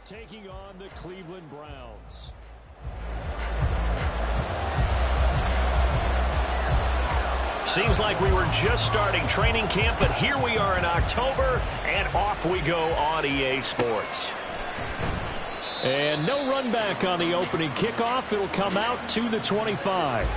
taking on the Cleveland Browns. Seems like we were just starting training camp, but here we are in October, and off we go on EA Sports. And no run back on the opening kickoff. It'll come out to the 25.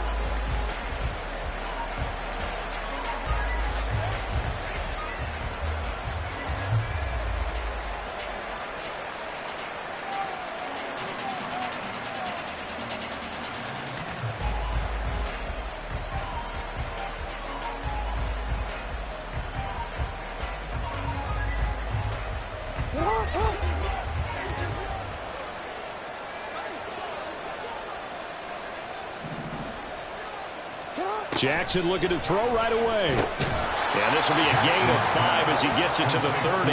Jackson looking to throw right away. Yeah, this will be a gain of 5 as he gets it to the 30.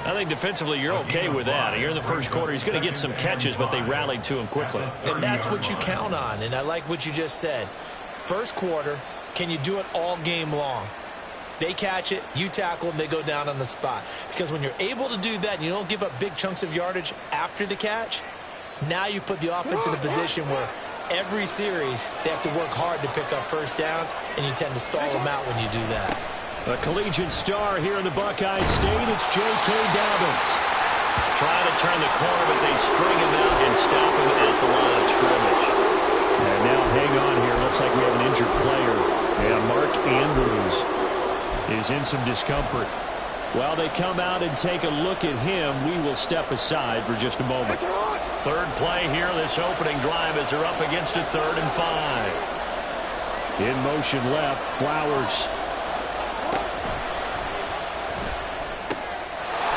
I think defensively you're okay with that. Here in the first quarter, he's going to get some catches, but they rallied to him quickly. And that's what you count on, and I like what you just said. First quarter, can you do it all game long? They catch it, you tackle them, they go down on the spot. Because when you're able to do that and you don't give up big chunks of yardage after the catch, now you put the offense in a position where every series, they have to work hard to pick up first downs, and you tend to stall them out when you do that. A collegiate star here in the Buckeye State, it's J.K. Dobbins. Trying to turn the corner, but they string him out and stop him at the line of scrimmage. And now hang on here. Looks like we have an injured player. And Mark Andrews is in some discomfort. While they come out and take a look at him, we will step aside for just a moment. Third play here, this opening drive as they're up against a 3rd and 5. In motion left, Flowers.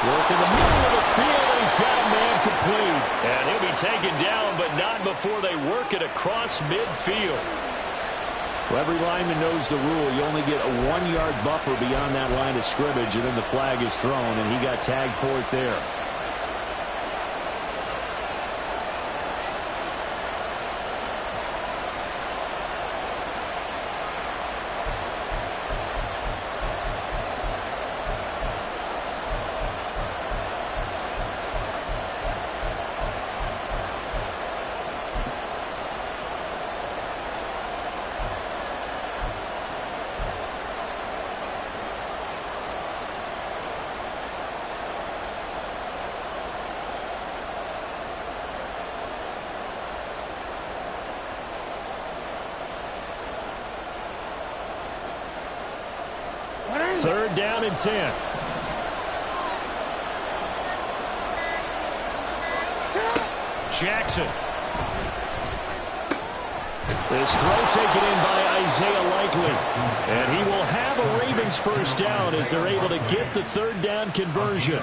Working the middle of the field, and he's got a man complete. And he'll be taken down, but not before they work it across midfield. Well, every lineman knows the rule. You only get a 1-yard buffer beyond that line of scrimmage, and then the flag is thrown, and he got tagged for it there. Third down and 10. Jackson. This throw taken in by Isaiah Likely. And he will have a Ravens first down as they're able to get the third down conversion.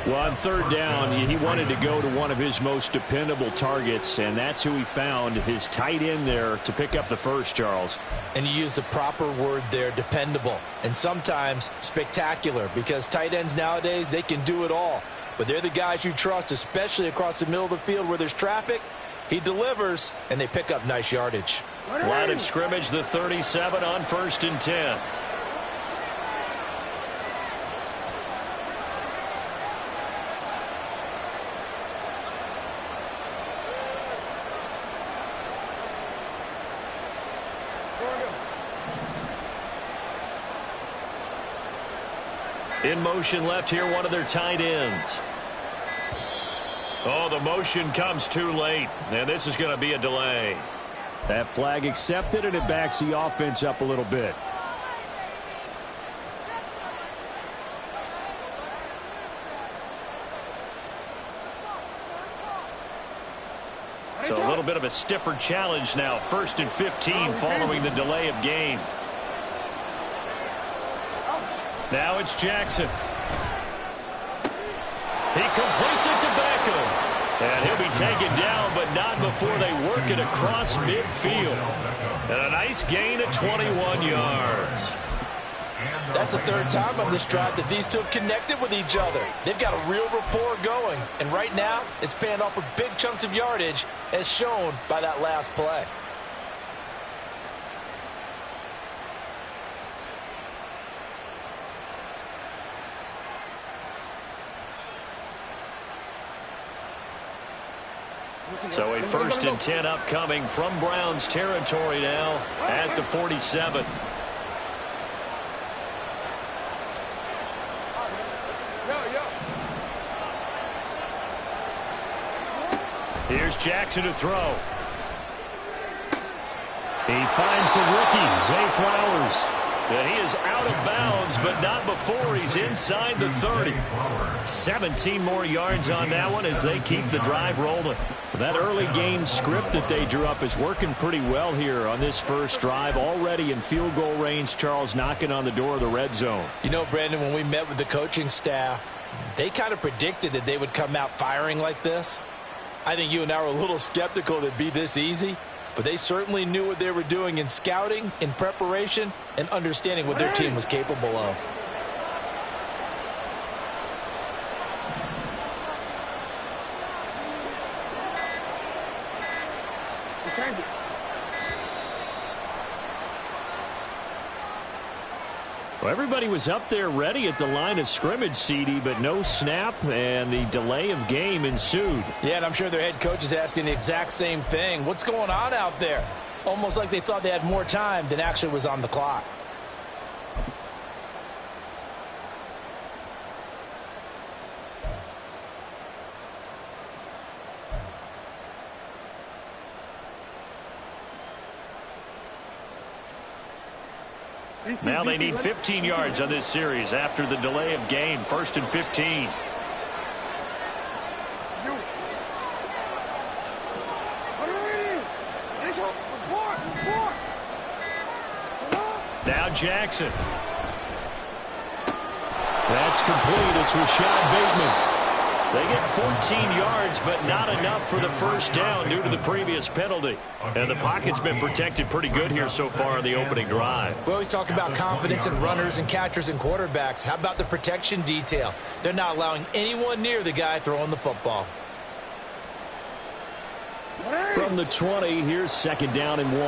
Well, on third down, he wanted to go to one of his most dependable targets, and that's who he found, his tight end there, to pick up the first, Charles. And you use the proper word there, dependable, and sometimes spectacular, because tight ends nowadays, they can do it all. But they're the guys you trust, especially across the middle of the field where there's traffic. He delivers, and they pick up nice yardage. Line of scrimmage, the 37 on 1st and 10. In motion left here, one of their tight ends. Oh, the motion comes too late, and this is going to be a delay. That flag accepted, and it backs the offense up a little bit. So a little bit of a stiffer challenge now. 1st and 15 following the delay of game. Now it's Jackson. He completes it to Beckham. And he'll be taken down, but not before they work it across midfield. And a nice gain of 21 yards. That's the third time on this drive that these two have connected with each other. They've got a real rapport going. And right now, it's paying off with big chunks of yardage, as shown by that last play. So a 1st and 10 upcoming from Browns territory now at the 47. Here's Jackson to throw. He finds the rookie, Zay Flowers. And he is out of bounds, but not before he's inside the 30. 17 more yards on that one as they keep the drive rolling. That early game script that they drew up is working pretty well here on this first drive. Already in field goal range, Charles, knocking on the door of the red zone. You know, Brandon, when we met with the coaching staff, they kind of predicted that they would come out firing like this. I think you and I were a little skeptical that it'd be this easy, but they certainly knew what they were doing in scouting, in preparation, and understanding what their team was capable of. Well, everybody was up there ready at the line of scrimmage, CD, but no snap, and the delay of game ensued. Yeah, and I'm sure their head coach is asking the exact same thing. What's going on out there? Almost like they thought they had more time than actually was on the clock. Now they need 15 yards on this series after the delay of game. 1st and 15. Now Jackson. That's complete. It's Rashad Bateman. They get 14 yards, but not enough for the first down due to the previous penalty. And the pocket's been protected pretty good here so far in the opening drive. We always talk about confidence in runners and catchers and quarterbacks. How about the protection detail? They're not allowing anyone near the guy throwing the football. From the 20, here's 2nd down and 1.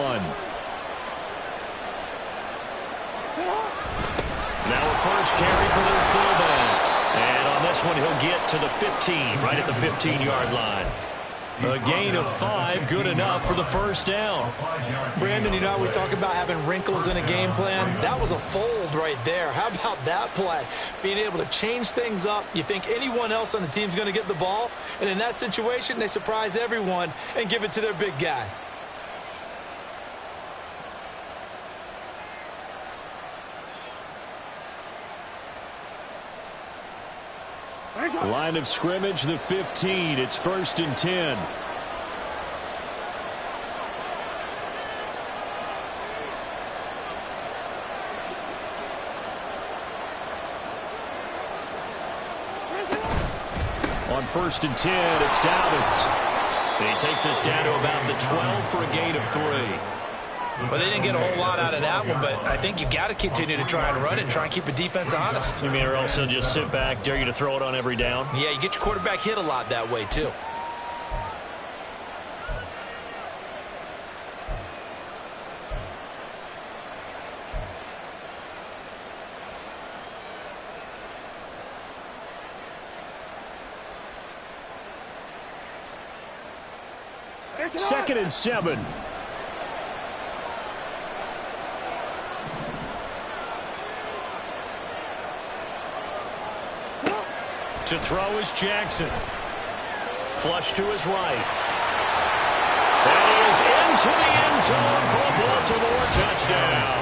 Now a first carry for their fullback. And on this one, he'll get to the 15, right at the 15-yard line. A gain of 5, good enough for the first down. Brandon, you know, we talk about having wrinkles in a game plan. That was a fold right there. How about that play? Being able to change things up. You think anyone else on the team's going to get the ball, and in that situation, they surprise everyone and give it to their big guy. Line of scrimmage, the 15. It's 1st and 10. On 1st and 10, it's Dobbins. And he takes us down to about the 12 for a gain of 3. Well, they didn't get a whole lot out of that one, but I think you've got to continue to try and run and try and keep the defense honest. You mean, or else they'll just sit back, dare you to throw it on every down? Yeah, you get your quarterback hit a lot that way, too. Second and 7. To throw is Jackson. Flush to his right. And he is into the end zone for a Baltimore touchdown.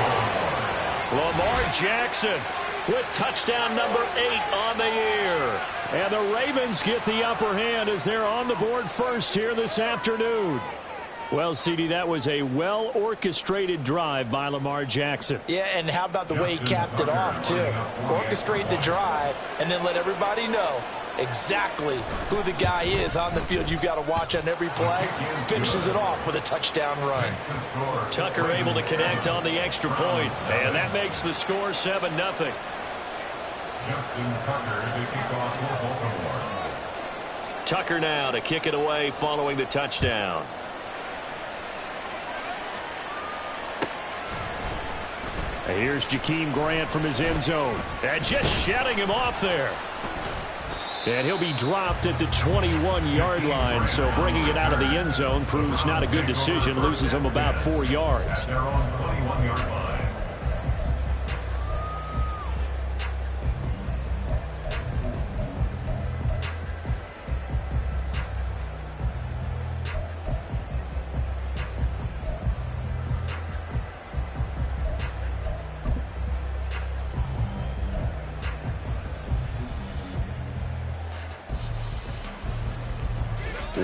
Lamar Jackson with touchdown number 8 on the year. And the Ravens get the upper hand as they're on the board first here this afternoon. Well, CD, that was a well-orchestrated drive by Lamar Jackson. Yeah, and how about the way he capped it off, too? Orchestrate the drive and then let everybody know exactly who the guy is on the field you've got to watch on every play. Finishes it off with a touchdown run. Tucker able to connect on the extra point, and that makes the score 7-0. Tucker now to kick it away following the touchdown. Here's Jakeem Grant from his end zone. And just shutting him off there. And he'll be dropped at the 21-yard line, so bringing it out of the end zone proves not a good decision, loses him about 4 yards.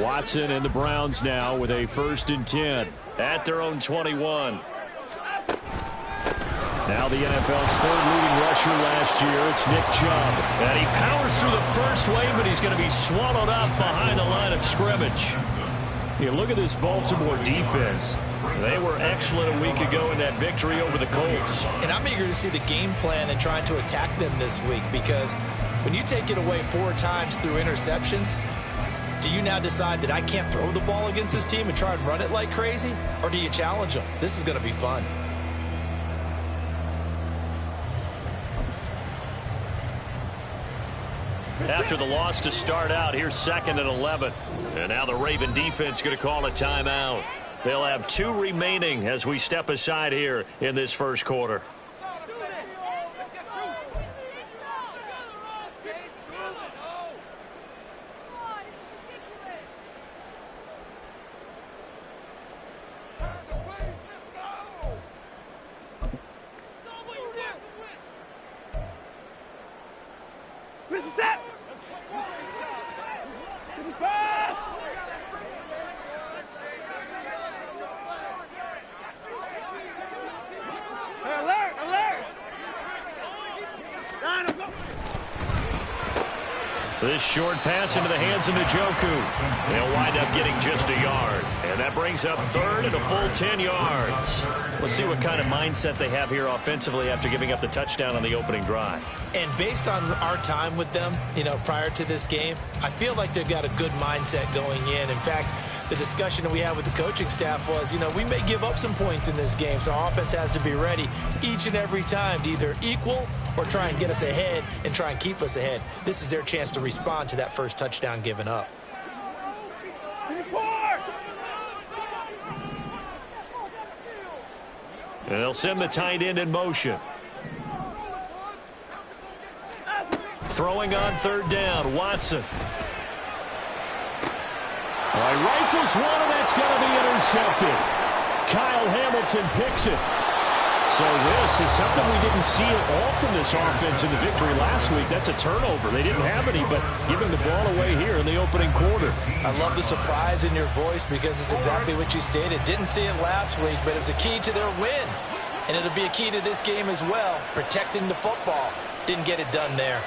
Watson and the Browns now with a 1st and 10 at their own 21. Now the NFL's 3rd leading rusher last year, it's Nick Chubb. And he powers through the first wave, but he's going to be swallowed up behind the line of scrimmage. You look at this Baltimore defense. They were excellent a week ago in that victory over the Colts. And I'm eager to see the game plan and trying to attack them this week, because when you take it away 4 times through interceptions, do you now decide that I can't throw the ball against this team and try and run it like crazy? Or do you challenge them? This is going to be fun. After the loss to start out, here's 2nd and 11. And now the Raven defense going to call a timeout. They'll have 2 remaining as we step aside here in this first quarter. This short pass into the hands of Njoku. They'll wind up getting just a yard. And that brings up 3rd and a full 10 yards. Let's see what kind of mindset they have here offensively after giving up the touchdown on the opening drive. And based on our time with them, prior to this game, I feel like they've got a good mindset going in. In fact, the discussion that we had with the coaching staff was, we may give up some points in this game, so our offense has to be ready each and every time to either equal or try and get us ahead and try and keep us ahead. This is their chance to respond to that first touchdown given up. And they'll send the tight end in motion. Throwing on 3rd down, Watson. Rifles one, and that's going to be intercepted. Kyle Hamilton picks it. So this is something we didn't see at all from this offense in the victory last week. That's a turnover. They didn't have any, but giving the ball away here in the opening quarter. I love the surprise in your voice, because it's exactly what you stated. Didn't see it last week, but it was a key to their win. And it'll be a key to this game as well, protecting the football. Didn't get it done there.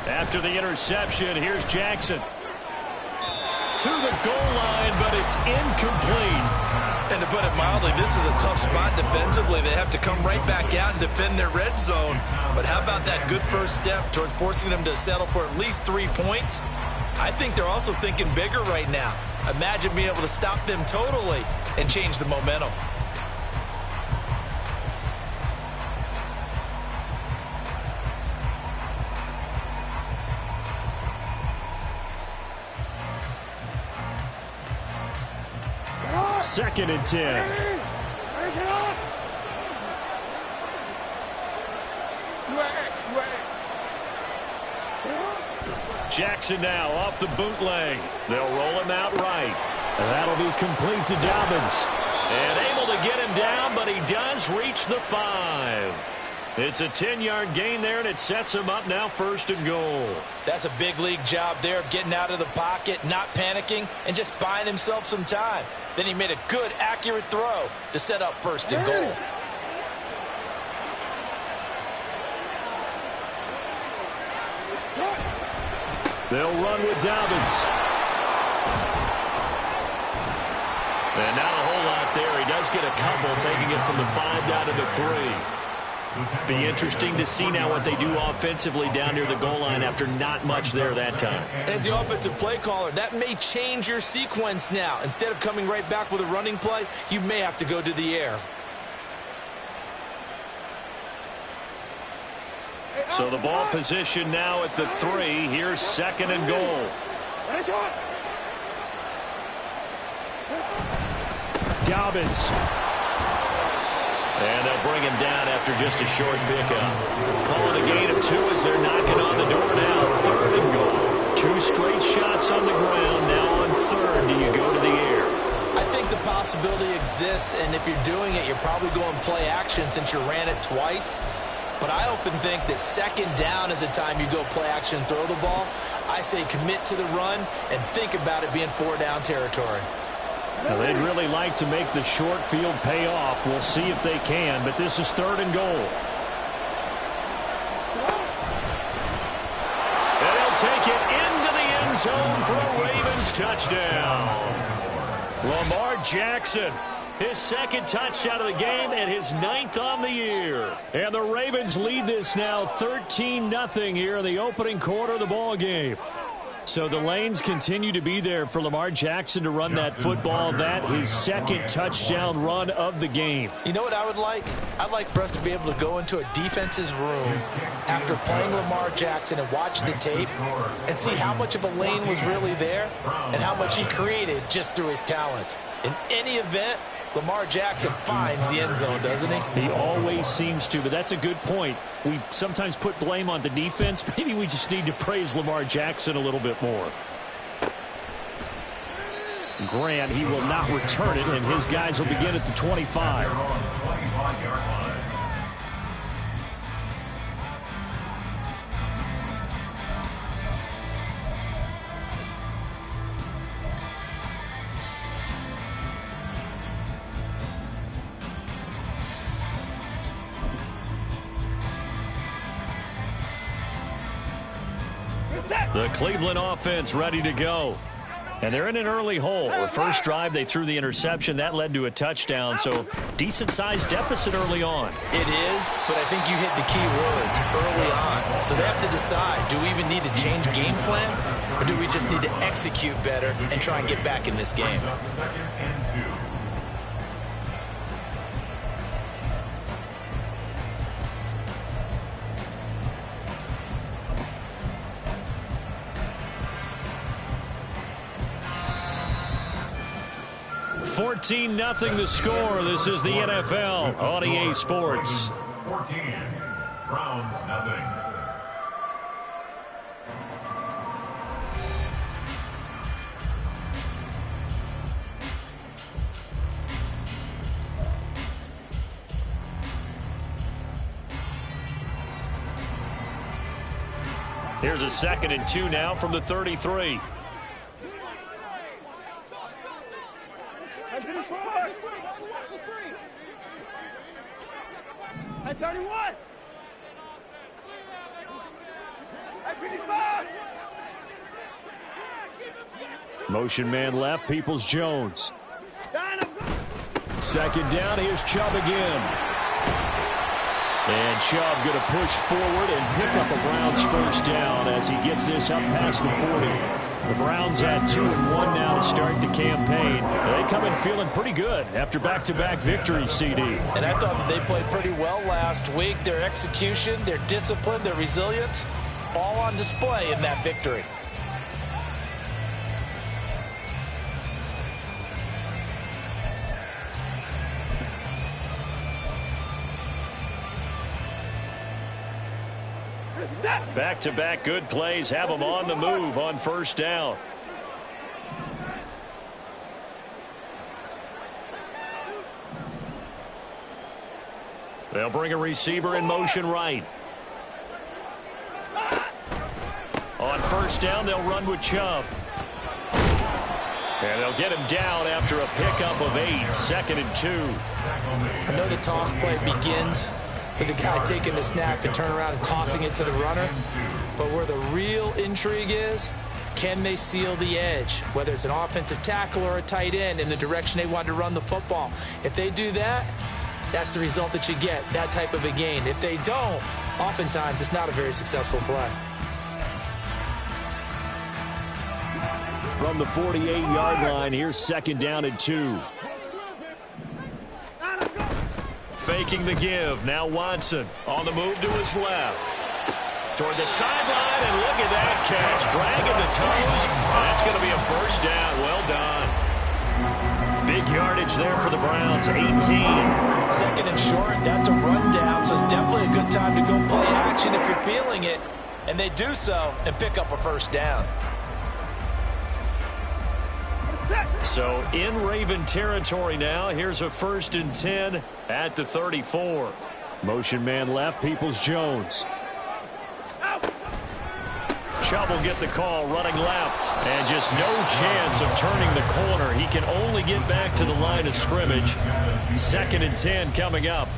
After the interception, here's Jackson. To the goal line, but it's incomplete. And to put it mildly, this is a tough spot defensively. They have to come right back out and defend their red zone. But how about that good first step towards forcing them to settle for at least 3 points? I think they're also thinking bigger right now. Imagine being able to stop them totally and change the momentum. Second and 10. Jackson now off the bootleg. They'll roll him out right. And that'll be complete to Dobbins. And able to get him down, but he does reach the 5. It's a 10-yard gain there, and it sets him up now 1st and goal. That's a big league job there of getting out of the pocket, not panicking, and just buying himself some time. Then he made a good, accurate throw to set up 1st and goal. They'll run with Dobbins. And not a whole lot there. He does get a couple, taking it from the 5 down to the 3. Be interesting to see now what they do offensively down near the goal line after not much there that time. As the offensive play caller, that may change your sequence now. Instead of coming right back with a running play, you may have to go to the air. So the ball position now at the 3. Here's 2nd and goal. Dobbins. And they'll bring him down after just a short pickup. Calling a gain of 2 as they're knocking on the door now. 3rd and goal. 2 straight shots on the ground. Now on 3rd, do you go to the air? I think the possibility exists, and if you're doing it, you're probably going play action since you ran it twice. But I often think that 2nd down is the time you go play action and throw the ball. I say commit to the run and think about it being 4-down territory. Now, they'd really like to make the short field pay off. We'll see if they can, but this is 3rd and goal. And they'll take it into the end zone for a Ravens touchdown. Lamar Jackson, his 2nd touchdown of the game and his 9th on the year. And the Ravens lead this now 13-0 here in the opening quarter of the ball game. So the lanes continue to be there for Lamar Jackson to run that football. That his 2nd touchdown run of the game. You know what I would like? I'd like for us to be able to go into a defense's room after playing Lamar Jackson and watch the tape and see how much of a lane was really there and how much he created just through his talents. In any event, Lamar Jackson finds the end zone, doesn't he? He always seems to, but that's a good point. We sometimes put blame on the defense. Maybe we just need to praise Lamar Jackson a little bit more. Grant, he will not return it, and his guys will begin at the 25. The Cleveland offense ready to go. And they're in an early hole. The first drive, they threw the interception. That led to a touchdown, so decent-sized deficit early on. It is, but I think you hit the key words early on. So they have to decide, do we even need to change game plan, or do we just need to execute better and try and get back in this game? $14-0 the score. This is the NFL on EA Sports. 14, Browns nothing. Here's a 2nd and 2 now from the 33. At 31. At 55. Motion man left, Peoples-Jones. 2nd down, here's Chubb again. And Chubb going to push forward and pick up a Browns 1st down as he gets this up past the 40. The Browns had 2-1 now to start the campaign. They come in feeling pretty good after back-to-back victories, CD. And I thought that they played pretty well last week. Their execution, their discipline, their resilience, all on display in that victory. Back-to-back good plays have them on the move on 1st down. They'll bring a receiver in motion right. On 1st down, they'll run with Chubb. And they'll get him down after a pickup of 8, 2nd and 2. I know the toss play begins with the guy taking the snap and turn around and tossing it to the runner. But where the real intrigue is, can they seal the edge, whether it's an offensive tackle or a tight end, in the direction they want to run the football? If they do that, that's the result that you get, that type of a gain. If they don't, oftentimes it's not a very successful play. From the 48-yard line, here's 2nd down and 2. Faking the give. Now Watson on the move to his left. toward the sideline, and look at that catch. Dragging the toes, and that's going to be a first down. Well done. Big yardage there for the Browns, 18. Second and short, that's a rundown, so it's definitely a good time to go play action if you're feeling it. And they do so and pick up a first down. So in Raven territory now. Here's a 1st and 10 at the 34. Motion man left, Peoples-Jones. Chubb will get the call running left. And just no chance of turning the corner. He can only get back to the line of scrimmage. 2nd and 10 coming up.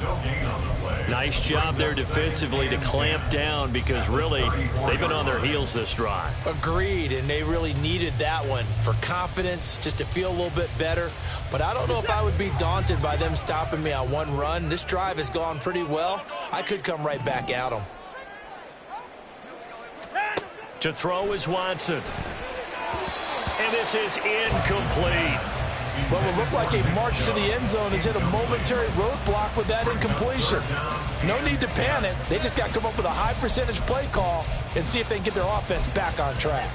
Nice job there defensively to clamp down, because really they've been on their heels this drive. Agreed, and they really needed that one for confidence, just to feel a little bit better. But I don't know if I would be daunted by them stopping me on one run. This drive has gone pretty well. I could come right back at them. To throw is Watson. And this is incomplete. What will look like a march to the end zone has hit a momentary roadblock with that incompletion. No need to panic. They just got to come up with a high percentage play call and see if they can get their offense back on track.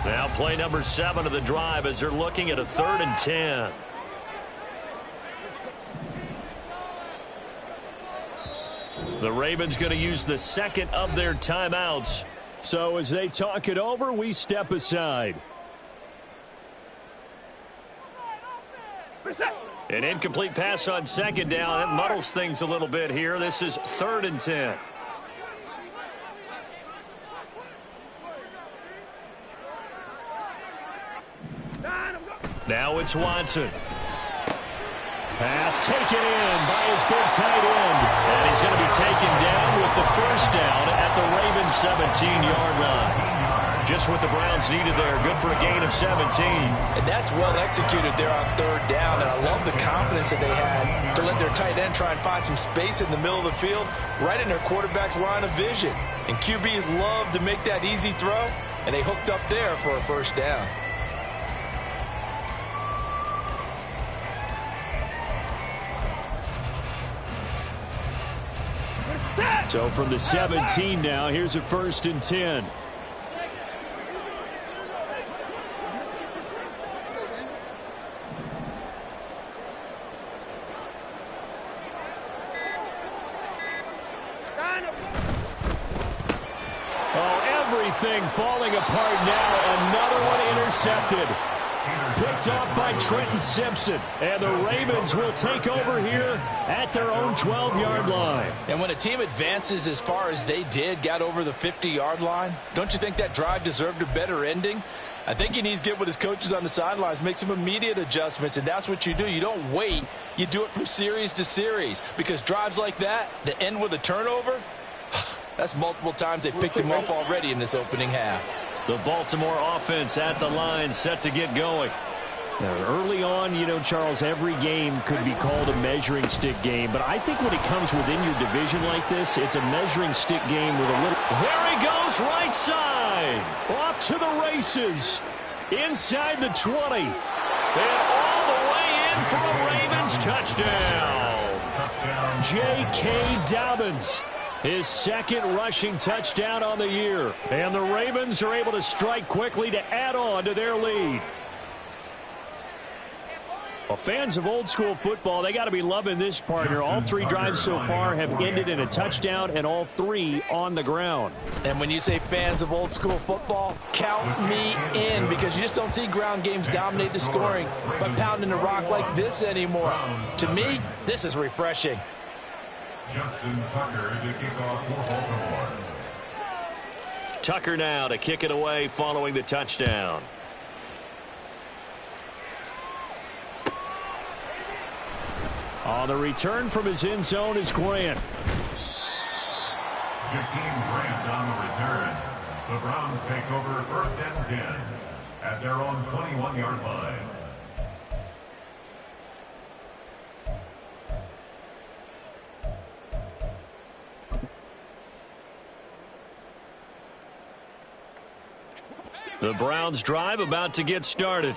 Now play number 7 of the drive as they're looking at a 3rd and 10. The Ravens going to use the 2nd of their timeouts. So as they talk it over, we step aside. An incomplete pass on 2nd down. That muddles things a little bit here. This is 3rd and 10. Now it's Watson. Pass taken in by his big tight end. And he's going to be taken down with the first down at the Ravens 17-yard line. Just what the Browns needed there. Good for a gain of 17. And that's well executed there on 3rd down. And I love the confidence that they had to let their tight end try and find some space in the middle of the field, right in their quarterback's line of vision. And QBs love to make that easy throw, and they hooked up there for a first down. So from the 17 now, here's a 1st and 10. Oh, everything falling apart now. Another one intercepted. Picked up by Trenton Simpson. And the Ravens will take over here at their own 12-yard line. And when a team advances as far as they did, got over the 50-yard line, don't you think that drive deserved a better ending? I think he needs to get with his coaches on the sidelines, make some immediate adjustments, and that's what you do. You don't wait. You do it from series to series, because drives like that end with a turnover, that's multiple times they picked him up already in this opening half. The Baltimore offense at the line, set to get going. Early on, you know, Charles, every game could be called a measuring stick game. But I think when it comes within your division like this, it's a measuring stick game with a little... There he goes, right side. Off to the races. Inside the 20. And all the way in for a Ravens touchdown. J.K. Dobbins. His 2nd rushing touchdown on the year. And the Ravens are able to strike quickly to add on to their lead. Well, fans of old school football, they got to be loving this partner. All 3 drives so far have ended in a touchdown, and all 3 on the ground. And when you say fans of old school football, count me in, because you just don't see ground games dominate the scoring by pounding the rock like this anymore. To me, this is refreshing. Justin Tucker to kick off for Baltimore. Tucker now to kick it away following the touchdown. On the return from his end zone is Grant. Jakeem Grant on the return. The Browns take over 1st and 10 at their own 21-yard line. The Browns drive about to get started.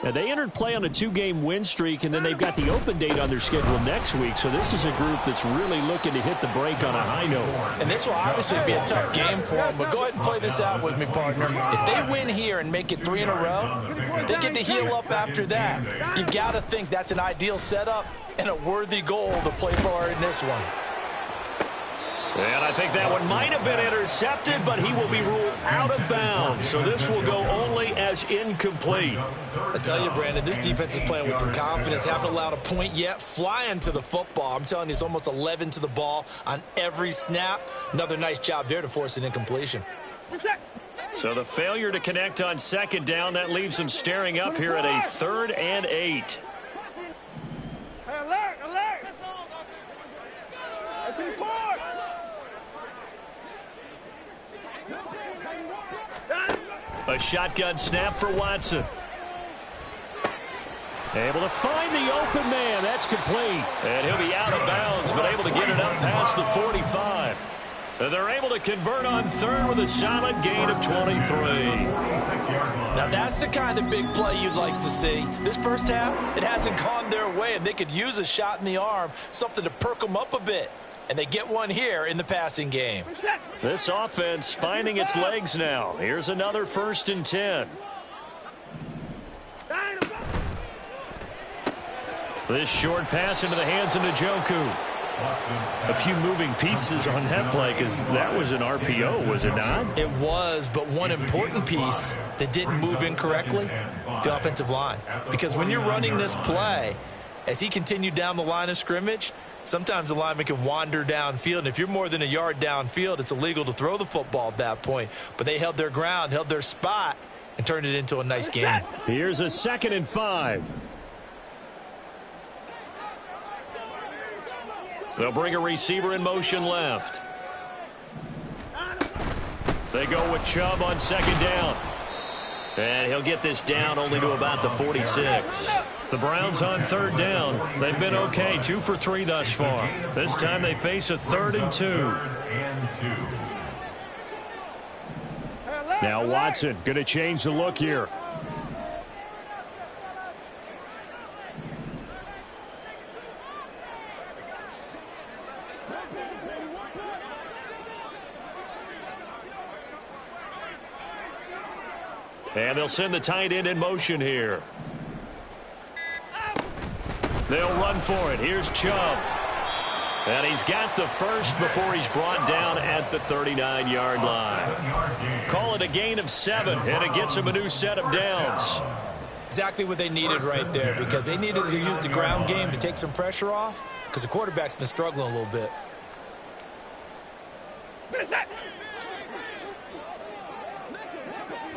Now, they entered play on a 2-game win streak, and then they've got the open date on their schedule next week. So this is a group that's really looking to hit the break on a high note. And this will obviously be a tough game for them, but go ahead and play this out with me, partner. If they win here and make it 3 in a row, they get to heal up after that. You've got to think that's an ideal setup and a worthy goal to play for in this one. And I think that one might have been intercepted, but he will be ruled out of bounds. So this will go only as incomplete. I tell you, Brandon, this defense is playing with some confidence. Haven't allowed a point yet. Flying to the football. I'm telling you, it's almost 11 to the ball on every snap. Another nice job there to force an incompletion. So the failure to connect on 2nd down, that leaves them staring up here at a 3rd and 8. Alert, alert. A shotgun snap for Watson. Able to find the open man. That's complete. And he'll be out of bounds, but able to get it up past the 45. And they're able to convert on 3rd with a solid gain of 23. Now that's the kind of big play you'd like to see. This first half, it hasn't gone their way, and they could use a shot in the arm, something to perk them up a bit. And they get one here in the passing game. This offense finding its legs now. Here's another 1st and 10. This short pass into the hands of Njoku. A few moving pieces on that play because that was an RPO, was it not? It was, but one important piece that didn't move incorrectly, the offensive line. Because when you're running this play, as he continued down the line of scrimmage, sometimes the lineman can wander downfield, and if you're more than a yard downfield, it's illegal to throw the football at that point. But they held their ground, held their spot, and turned it into a nice game. Here's a 2nd and 5. They'll bring a receiver in motion left. They go with Chubb on 2nd down. And he'll get this down only to about the 46. The Browns on 3rd down. They've been okay, 2 for 3 thus far. This time they face a 3rd and 2. Now Watson going to change the look here. And they'll send the tight end in motion here. They'll run for it. Here's Chubb. And he's got the first before he's brought down at the 39-yard line. Call it a gain of 7, and it gets him a new set of downs. Exactly what they needed right there, because they needed to use the ground game to take some pressure off, because the quarterback's been struggling a little bit.